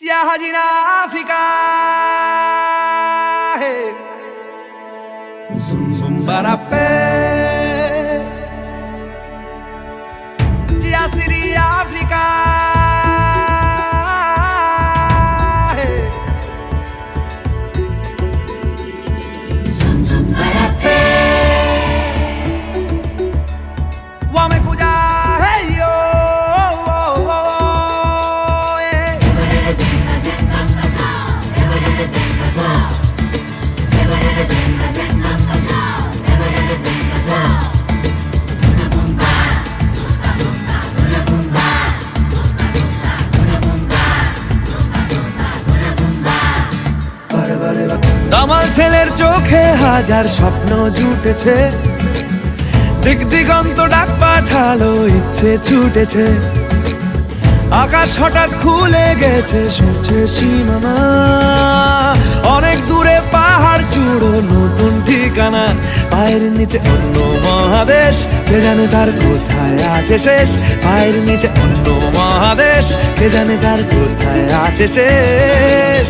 Viaja África, hey. Zum zum barapé, Tia Siri África, hey. Zum zum barapé, Wame puja, hey yo. দামাল ছেলের চোখে হাজার স্বপ্ন জুটেছে, দিক দিগন্ত ডাক পাঠালো, ইচ্ছে ছুটেছে। আকাশ হঠাৎ খুলে গেছে, সরছে সীমানা, অনেক দূরে পাহাড় চূড়ো, নতুন ঠিকানা। পায়ের নিচে অন্য মহাদেশ, কে জানে তার কোথায় আছে শেষ। পায়ের নিচে অন্য মহাদেশ, কে জানে তার কোথায় আছে শেষ।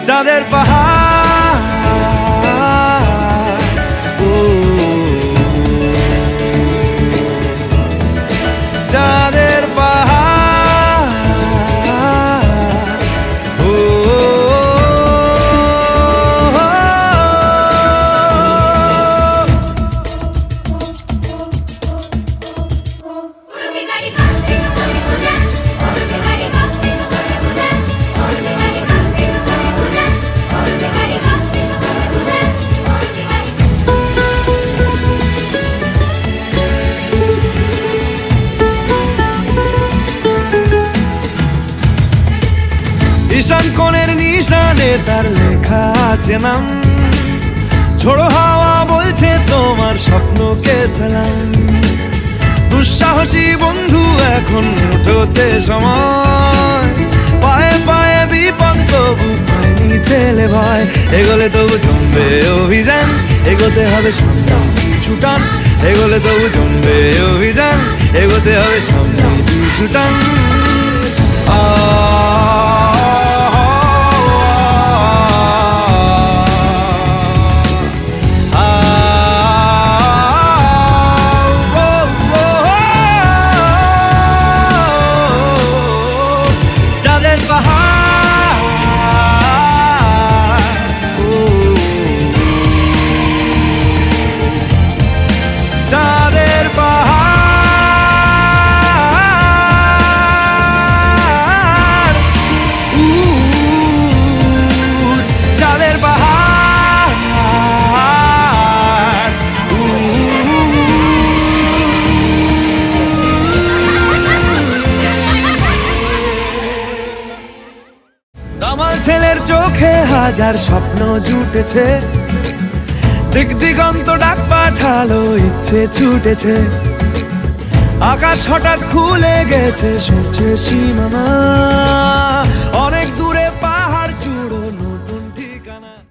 চাঁদের পাহাড়, চাঁদের ঈশান কোণের নিশানে তার লেখা আছে নাম। ঝোড়ো হাওয়া বলছে তোমার স্বপ্নকে সালাম। দুঃসাহসী বন্ধু এখন উঠোতে সময়, পায়ে পায়ে বিপদ তবু পায়নি ছেলে ভয়। এগোলে তবু জমবে অভিযান, এগোতে হবে সামনে ছুটান। এগোলে তবু জমবে অভিযান, এগোতে হবে সামনে ছুটান। দামাল ছেলের চোখে হাজার স্বপ্ন জুটেছে, দিক দিগন্ত ডাক পাঠালো, ইচ্ছে ছুটেছে। আকাশ হঠাৎ খুলে গেছে, সরছে সীমানা।